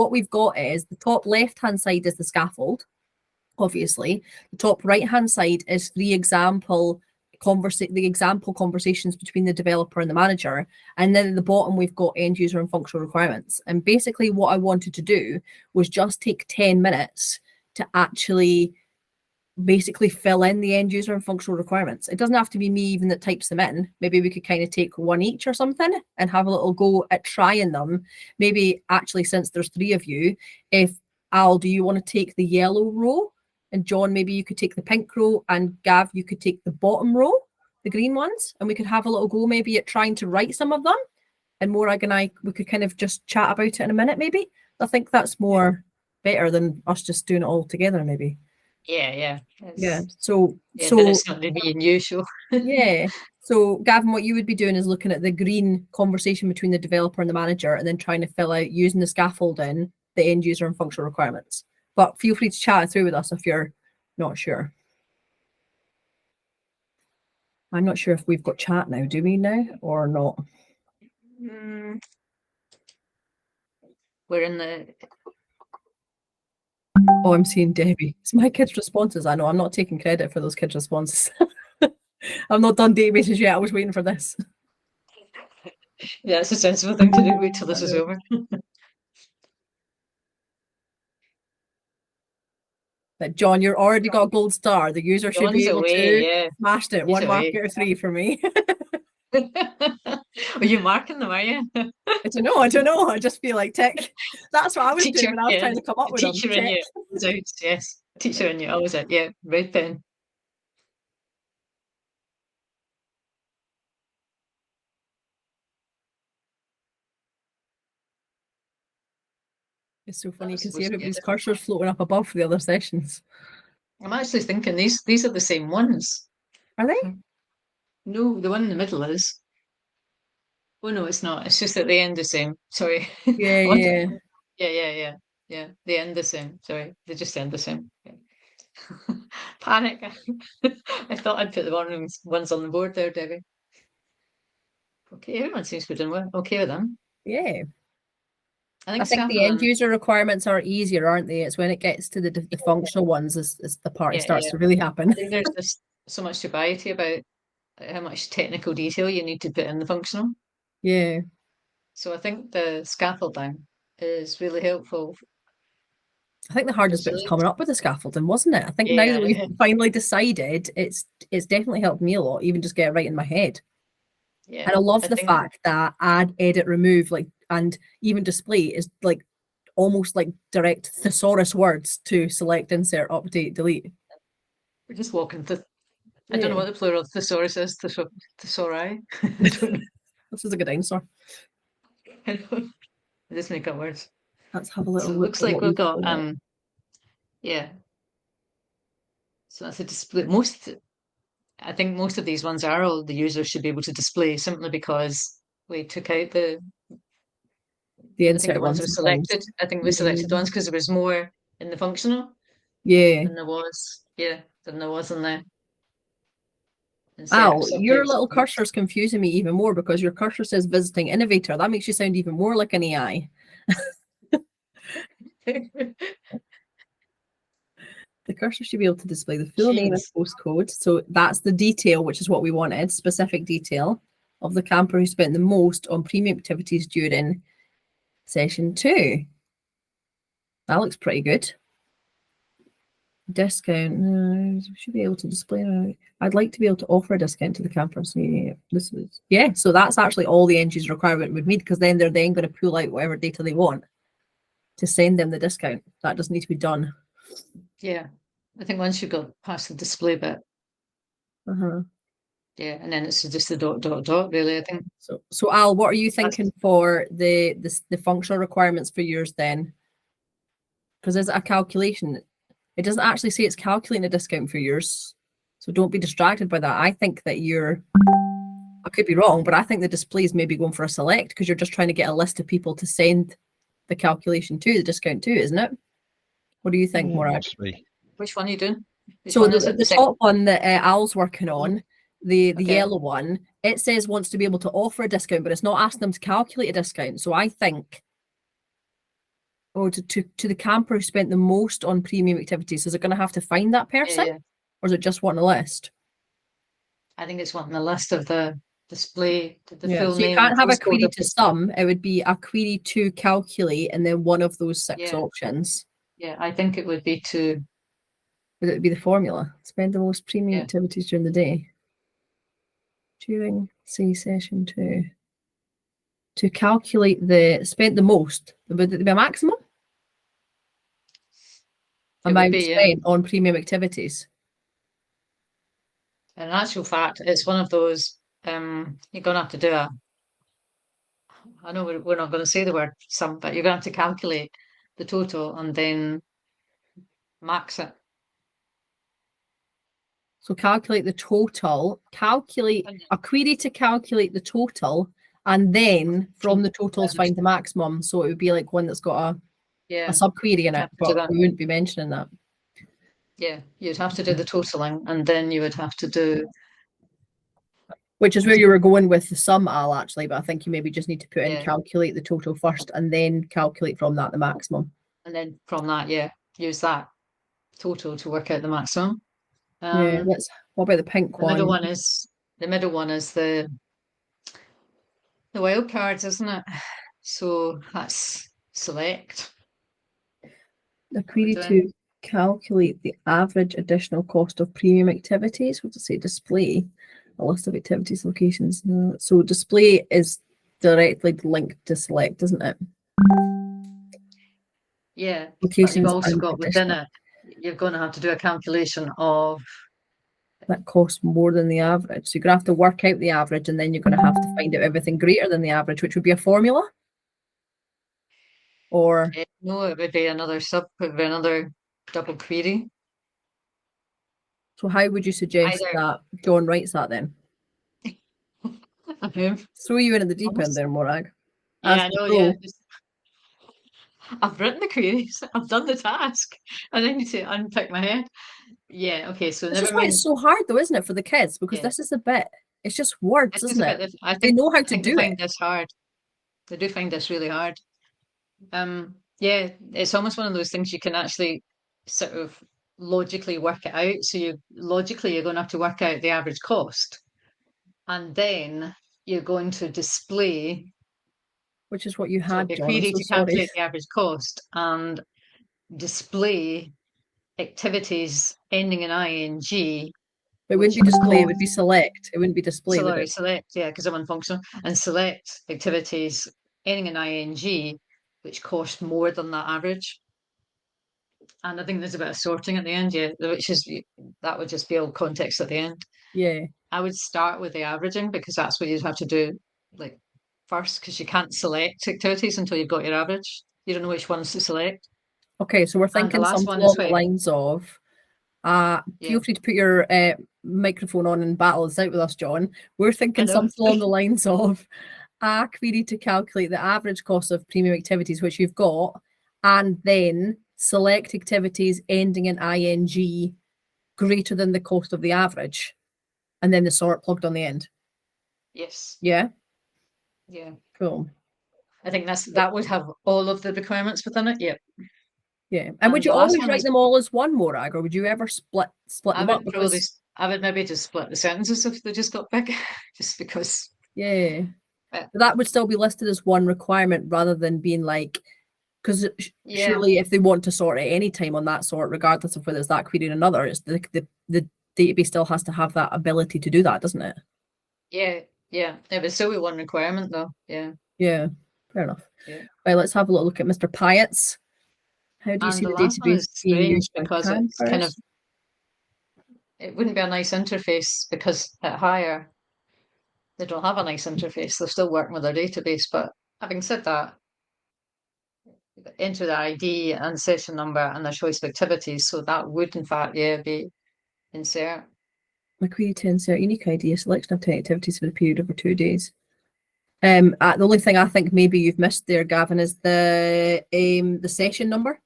what we've got is the top left-hand side is the scaffold, obviously. The top right-hand side is the example conversations between the developer and the manager. And then at the bottom, we've got end user and functional requirements. And basically what I wanted to do was just take 10 minutes to actually basically fill in the end user and functional requirements. It doesn't have to be me even that types them in. Maybe we could kind of take one each or something and have a little go at trying them. Maybe actually, since there's 3 of you, if Al, do you want to take the yellow row? And John, maybe you could take the pink row, and Gav, you could take the bottom row, the green ones, and we could have a little go maybe at trying to write some of them. And Morag and I, we could kind of just chat about it in a minute, maybe. I think that's more better than us just doing it all together, maybe. Yeah. So it's not to be unusual. Yeah. So Gavin, what you would be doing is looking at the green conversation between the developer and the manager, and then trying to fill out using the scaffolding the end user and functional requirements. But feel free to chat through with us if you're not sure. I'm not sure if we've got chat now. Do we now or not? We're in the... Oh, I'm seeing Debbie. It's my kids' responses. I know I'm not taking credit for those kids' responses. I've not done databases yet. I was waiting for this. Yeah, it's a sensible thing to do. Wait till this is over. But John, you're already got a gold star. The user should be able to smashed it. One mark out of 3 for me. Are you marking them, are you? I don't know. I just feel like tick. That's what I was doing when I was trying to come up with them. Teacher in you. Yes. Teacher in you. Always it. Yeah. Red pen. It's so funny because see everybody's cursors floating up above for the other sessions. I'm actually thinking these are the same ones. Are they? No, the one in the middle is. Oh no, it's not. It's just at the end the same. Sorry. Yeah. Yeah. They end the same. Sorry, they just end the same. Yeah. Panic. I thought I'd put the wrong ones on the board there, Debbie. Okay, everyone seems to be doing well. Okay with them. Yeah. I think the end user requirements are easier, aren't they? It's when it gets to the functional ones is the part starts to really happen. I think there's just so much variety about how much technical detail you need to put in the functional. Yeah. So I think the scaffolding is really helpful. I think the hardest bit was coming up with the scaffolding, wasn't it? I think now that we've finally decided, it's definitely helped me a lot, even just get it right in my head. Yeah. And I love the fact that add, edit, remove, and even display is almost like direct thesaurus words to select, insert, update, delete. We're just walking through. I don't know what the plural of thesaurus is. Thesauri. This is a good dinosaur. I just make up words. Let's have a little look. It looks like we've got So that's a display. I think most of these ones are all the user should be able to display simply because we took out the insert ones were selected. I think we selected the ones because there was more in the functional. Yeah. Than there was in the. Ow, your little cursor's confusing me even more because your cursor says visiting innovator. That makes you sound even more like an AI. The cursor should be able to display the full name and postcode. So that's the detail, which is what we wanted, specific detail of the camper who spent the most on premium activities during session 2. That looks pretty good. Discount, should be able to display. I'd like to be able to offer a discount to the campers. So that's actually all the end user requirement would need, because then they're going to pull out whatever data they want to send them the discount. That doesn't need to be done. Yeah, I think once you've got past the display bit. Yeah, and then it's just the ... really, I think. So Al, what are you thinking for the functional requirements for yours then? Because there's a calculation. It doesn't actually say it's calculating a discount for yours, so don't be distracted by that. I think that I could be wrong, but I think the display is maybe going for a select because you're just trying to get a list of people to send the calculation to, the discount to, isn't it? What do you think, Morag? Which one are you doing? So the top one that Al's working on, the yellow one, it says wants to be able to offer a discount, but it's not asking them to calculate a discount. So I think or to the camper who spent the most on premium activities. Is it going to have to find that person, Yeah. or is it just wanting a list? I think it's wanting a list of the display, the Yeah, full so you name and can't have a postcode query of to the. sum. It would be a query to calculate, and then one of those 6 Yeah, options. yeah. I think it would be to. Would it be the formula? Spend the most premium Yeah. activities during the day. During, say, session 2. To calculate the spent the most, would it be a maximum It would amount be, yeah. spent on premium activities? In actual fact, it's one of those. You're gonna have to do a. I know we're not going to say the word sum, but you're going to have to calculate the total and then max it. So calculate the total, calculate And a query to calculate the total, and then from from the totals find the maximum. So it would be like one that's got a yeah, sub query in you'd it, have to do but that. we wouldn't be mentioning that. Yeah, you'd have to do the totaling, and then you would have to do. Which is where you were going with the sum, Al, actually, but I think you maybe just need to put in Yeah, calculate the total first and then calculate from that the maximum. and then from that, yeah, use that total to work out the maximum. Yeah, what about the pink The middle one? one is the wild cards, isn't it? So that's select. A What we're query doing. to calculate the average additional cost of premium activities. What does it say? Display a list of activities locations. No. So display is directly linked to select, isn't it? Yeah, but you've Locations also and got within additional it, you're going to have to do a calculation of. that cost more than the average. So you're gonna have to work out the average, and then you're gonna have to find out everything greater than the average, which would be a formula. Or No, it would be another double query. so how would you suggest Either that John writes that then? Throw you in at the deep end almost. there, Morag. As Yeah, I the know. Yeah, pro. I've written the queries. I've done the task, and I need to unpick my head. Yeah. Okay. So This is never why mind. it's so hard though, isn't it, for the kids? Because Yeah, this is a bit, it's just words, this is a isn't bit. it? I They think. know how I to think they do it. find this hard. They do find this really hard. Yeah, it's almost one of those things you can actually sort of logically work it out. So you're going to have to work out the average cost, and then you're going to display. Which is what you So it'll had, be a John. I'm query so to sorry. calculate the average cost and display activities ending in ing, But it wouldn't which be display, it would cost. be select. It wouldn't be display, would Sorry, it? select, yeah, because I'm unfunctional, and select activities ending in ing, which cost more than that average. And I think there's a bit of sorting at the end, yeah, that would just be all context at the end. Yeah. I would start with the averaging because that's what you'd have to do, like first, because you can't select activities until you've got your average. You don't know which ones to select. Okay, so we're And the thinking last something one is along the wait, lines of yeah, feel free to put your microphone on and battle this out with us, John. We're I thinking know. something along the lines of a query to calculate the average cost of premium activities, which you've got, and then select activities ending in ing greater than the cost of the average, and then the sort plugged on the end. Yes, Yeah, yeah. cool. I think that would have all of the requirements within it. Yeah. Yeah, and would And you the last always one write is them all as one, Morag, or would you ever split them up? Because I would maybe just split the sentences if they just got big, just because. yeah, But that would still be listed as one requirement rather than being like, because yeah, surely if they want to sort at any time on that sort, regardless of whether it's that query or another, it's the database still has to have that ability to do that, doesn't it? yeah, yeah. It would still be one requirement though. Yeah, Yeah, fair enough. yeah. Right, let's have a little look at Mr. Pyatt's. How do you And see the the last one database is being strange used by because it's kind of campers? it wouldn't be a nice interface because at higher they don't have a nice interface. They're still working with their database. But having said that, enter the ID and session number and their choice of activities. So that would in fact, yeah, be insert. My query to insert unique ID, a selection of 10 activities for the period over 2 days. The only thing I think maybe you've missed there, Gavin, is the session number.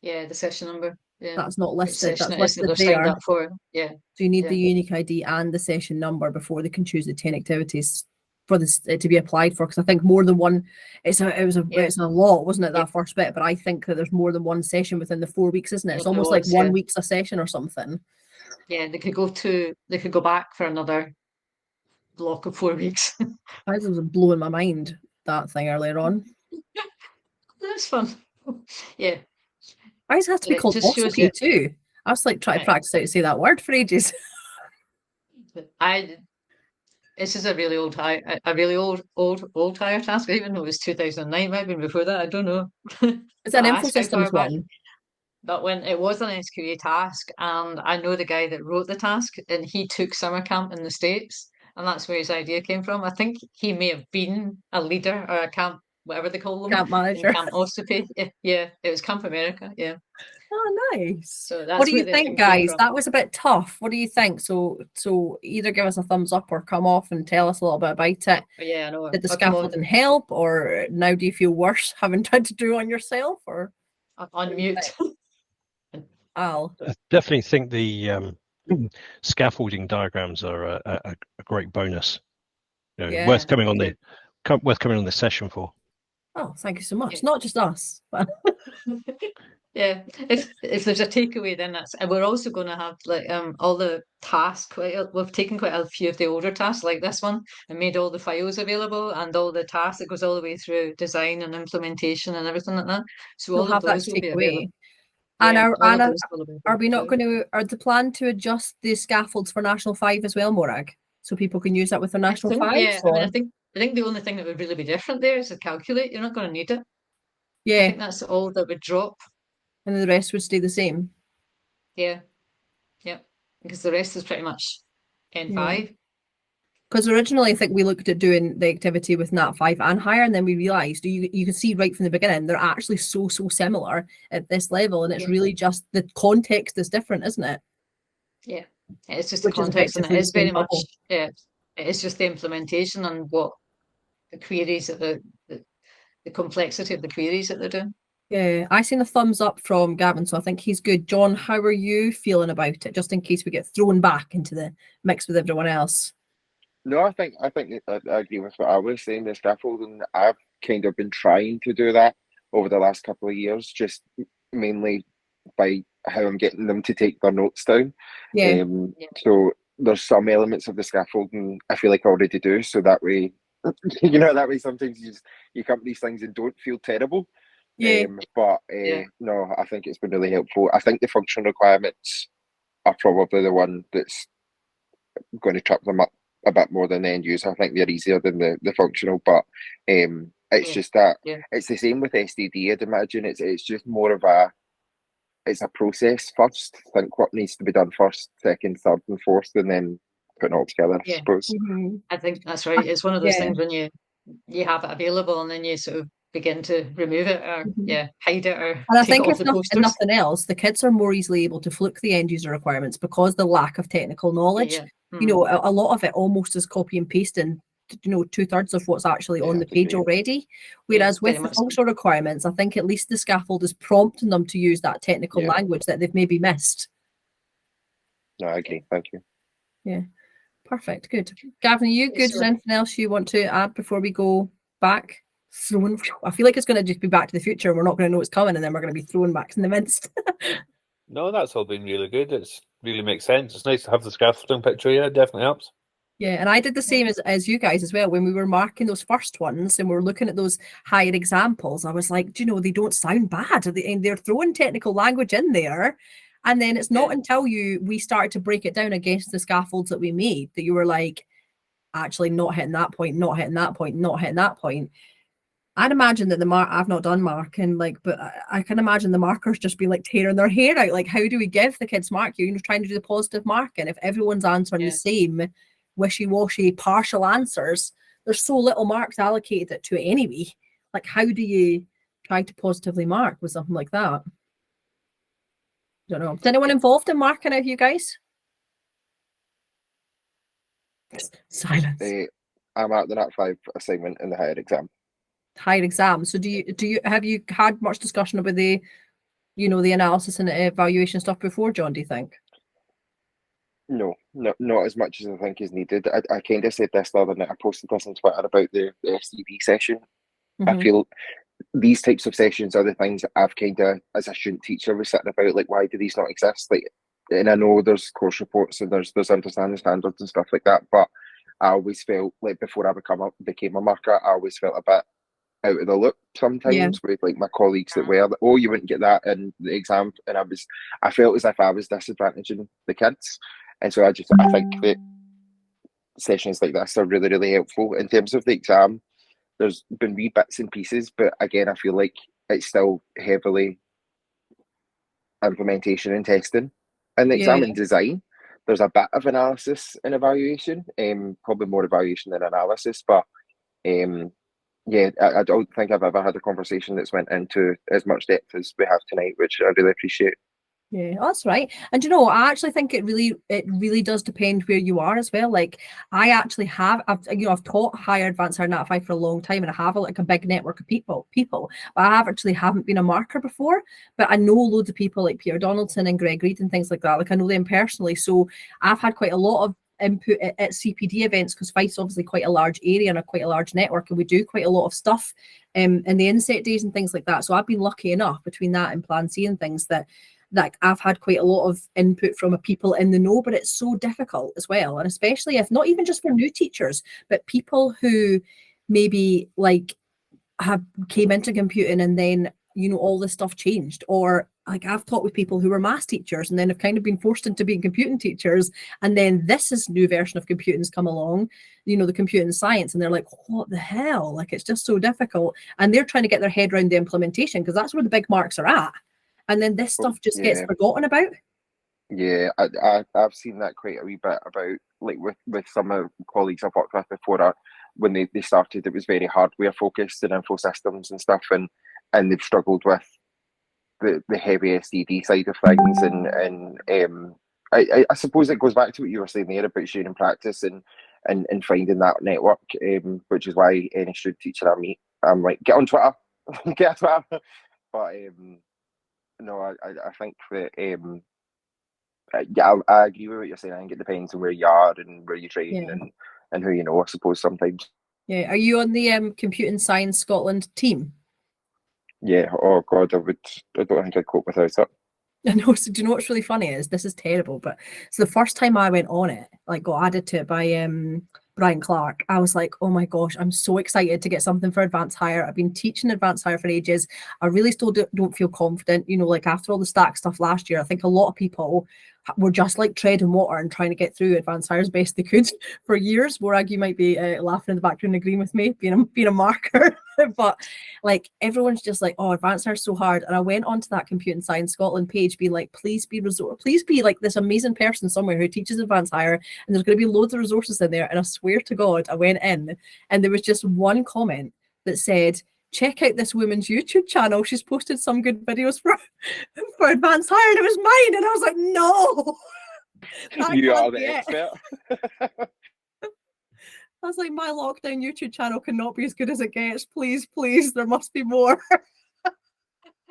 Yeah, the session number. Yeah. That's not Which listed. session That's it is that listed they're signed there. up for. Yeah. So you need Yeah. the unique ID and the session number before they can choose the 10 activities. for this to be applied for, because I think more than one, it's a lot, wasn't it, that first bit? But I think that there's more than one session within the 4 weeks, isn't it? It's almost like 1 week's a session or something. Yeah, they could go back for another block of 4 weeks. I was blowing my mind, that thing earlier on. That's fun. Yeah. Why does it have to be called oscopy too? I was like trying to practice how to say that word for ages. This is a really old tire task. I even know it was 2009, might have been before that. I don't know. It's an info systems one. But when it was an SQA task, and I know the guy that wrote the task, and he took summer camp in the States, and that's where his idea came from. I think he may have been a leader or a camp, whatever they call them, camp manager. Camp Oscopy. Yeah, it was Camp America. Yeah. Oh, nice. So that's what do you think, guys? That was a bit tough. What do you think? So either give us a thumbs up or come off and tell us a little bit about it. Yeah, I know. Did the scaffolding help, or now do you feel worse having tried to do on yourself, or unmute? Al, I definitely think the scaffolding diagrams are a great bonus. Worth coming on the session for. Oh, thank you so much. Not just us. Yeah, if there's a takeaway, then that's. And we're also going to have like all the tasks. We've taken quite a few of the older tasks, like this one, and made all the files available, and all the tasks that goes all the way through design and implementation and everything like that. So we'll all have of those that will be available. And are we not going to? Are the plan to adjust the scaffolds for National 5 as well, Morag, so people can use that with their National 5? Yeah, I mean, I think the only thing that would really be different there is the calculate. You're not going to need it. Yeah, I think that's all that would drop. And the rest would stay the same. Yeah, because the rest is pretty much N5. Because originally, I think we looked at doing the activity with Nat 5 and higher, and then we realised you can see right from the beginning they're actually so similar at this level, and it's really just the context is different, isn't it? Yeah, it's just the context, and it is very much it is just the implementation and what the queries that the complexity of the queries that they're doing. Yeah, I seen a thumbs up from Gavin, so I think he's good. John, how are you feeling about it? Just in case we get thrown back into the mix with everyone else. No, I think I agree with what I was saying. The scaffolding, I've kind of been trying to do that over the last couple of years, just mainly by how I'm getting them to take their notes down. So there's some elements of the scaffolding I feel like I already do, so that way, that way sometimes you come to these things and don't feel terrible. No, I think it's been really helpful. I think the functional requirements are probably the one that's going to trip them up a bit more than the end user. I think they're easier than the functional, but it's just that it's the same with STD. I'd imagine it's just more of a process first. Think what needs to be done first, second, third, and fourth, and then putting it all together. I suppose. I think that's right. It's one of those things when you have it available and then you sort of begin to remove it or hide it or and I take think it off the posters. If nothing else, the kids are more easily able to fluke the end user requirements because the lack of technical knowledge. A lot of it almost is copy and pasting 2/3 of what's actually on the page already, whereas with the functional requirements, I think at least the scaffold is prompting them to use that technical language that they've maybe missed. No, I agree. Thank you. Perfect. Good. Gavin, are you good? Is there anything else you want to add before we go back? I feel like it's going to just be Back to the Future. We're not going to know what's coming, and then we're going to be thrown back in the midst. No, that's all been really good. It's really makes sense. It's nice to have the scaffolding picture. Yeah, it definitely helps. Yeah, and I did the same as you guys as well. When we were marking those first ones and we're looking at those higher examples, I was like, they don't sound bad. And they're throwing technical language in there. And then it's not until we started to break it down against the scaffolds that we made that you were like, actually not hitting that point, not hitting that point, not hitting that point. I'd imagine that I've not done marking, but I can imagine the markers just be like tearing their hair out. Like, how do we give the kids mark? You're trying to do the positive marking. If everyone's answering the same wishy-washy partial answers, there's so little marks allocated to it anyway. Like, how do you try to positively mark with something like that? I don't know. Is anyone involved in marking out, you guys? Silence. I'm at the Nat 5 assignment in the higher exam. Higher exam. So have you had much discussion about the analysis and evaluation stuff before, John, do you think? Not as much as I think is needed. I kind of said this the other night. I posted this on Twitter about the STD session. I feel these types of sessions are the things that I've kind of, as a student teacher, was sitting about, like, why do these not exist? Like, and I know there's course reports and there's understanding standards and stuff like that, but I always felt like before I became a marker, I always felt a bit out of the loop sometimes with like my colleagues that were, oh, you wouldn't get that in the exam, and I felt as if I was disadvantaging the kids, and so I think that sessions like this are really, really helpful in terms of the exam. There's been wee bits and pieces, but again, I feel like it's still heavily implementation and testing. In the exam and design, there's a bit of analysis and evaluation, probably more evaluation than analysis, but I don't think I've ever had a conversation that's went into as much depth as we have tonight, which I really appreciate. Yeah, that's right. And you know, I actually think it really does depend where you are as well. Like, I actually I've taught higher advanced higher Nat 5 for a long time, and I have like a big network of people. But I haven't been a marker before. But I know loads of people like Peter Donaldson and Greg Reed and things like that. Like, I know them personally, so I've had quite a lot of input at CPD events, because Fife's obviously quite a large area and quite a large network, and we do quite a lot of stuff in the inset days and things like that. So I've been lucky enough between that and Plan C and things that I've had quite a lot of input from people in the know, but it's so difficult as well. And especially if not even just for new teachers, but people who maybe like have came into computing and then, you know, all this stuff changed, or like I've taught with people who were maths teachers and then have kind of been forced into being computing teachers, and then this is new version of computing's come along, you know, the computing science, and they're like, what the hell? Like, it's just so difficult, and they're trying to get their head around the implementation, because that's where the big marks are at. And then this stuff just gets forgotten about. Yeah, I've seen that quite a wee bit about, like, with some of the colleagues I've worked with before. When they started, it was very hardware focused and info systems and stuff, and they've struggled with the heavy SDD side of things. And I suppose it goes back to what you were saying there about sharing practice and finding that network, which is why any student teacher I meet, I'm like, get on Twitter, get on Twitter. But no, I think that I agree with what you're saying. I think it depends on where you are and where you train and who you know, I suppose, sometimes. Yeah. Are you on the Computing Science Scotland team? Yeah. Oh God, I don't think I'd cope without it. I know. So do you know what's really funny is, this is terrible, but so the first time I went on it, like got added to it by Brian Clark, I was like, oh my gosh, I'm so excited to get something for advanced higher. I've been teaching advanced higher for ages. I really still don't feel confident, you know, like after all the STACS stuff last year. I think a lot of people were just like treading water and trying to get through advanced higher as best they could for years. Morag, you might be laughing in the background, agreeing with me, being a marker. But like, everyone's just like, oh, advanced higher is so hard. And I went onto that Computing Science Scotland page being like, please be like this amazing person somewhere who teaches advanced higher, and there's going to be loads of resources in there. And I swear to God, I went in and there was just one comment that said, check out this woman's YouTube channel. She's posted some good videos for advanced higher, and it was mine. And I was like, no. You are the expert. I was like, my lockdown YouTube channel cannot be as good as it gets. Please, there must be more.